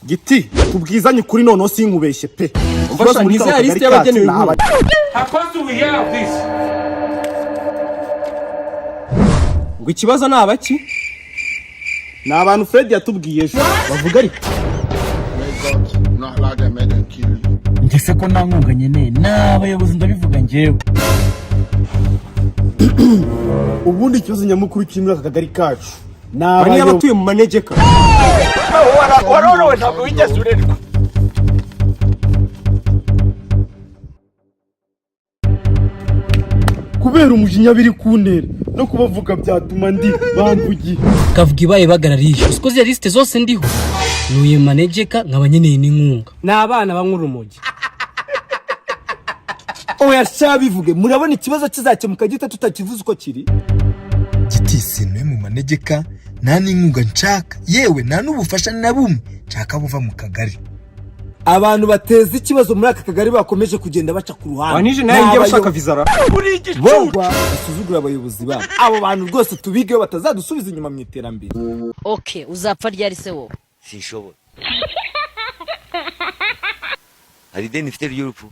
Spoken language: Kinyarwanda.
Giti kubwizanye kuri nono sinkubeshye pe. Umfasha nize ya liste y'abagenewe inkunga. Ngo ikibazo ni abaki? Ni abantu Fred yatubwiye ejo bavuga ariko ngese ko nta nyene n'abayobozi ndabivuga ngewe. ubundi ikibazo nyamukuru kiri muri aka kagari kacu bani abatuye mu manegeka. Warorowe ntabwo wigeze urerwa. kubera umujinya biri kuntera no kubavuga byatuma ndi bamvugiye. Kavuga ibaye bagararije usikoze liste zose ndiho nuye manegeka nkabanyeneye n'inkunga N'abana banywa urumogi. Oya shabivuge murabona ikibazo kizakemuka gite tutakivuze uko kiri. Giti sinwe mu manegeka nta n'inkunga nshaka yewe nta n'ubufasha na bumwe nshaka buva mu kagari. Abantu bateza ikibazo muri aka kagari bakomeje kugenda baca ku ruhande. Wanije naye ngiye bashaka vizara. Uri igicucu basuzugura abayobozi babo. Abo bantu rwose tubigeho batazadusubiza inyuma mu iterambere. Okay, uzapfa ryari se wowe? Sinshobora. Hari deni mfite ry'urupfu.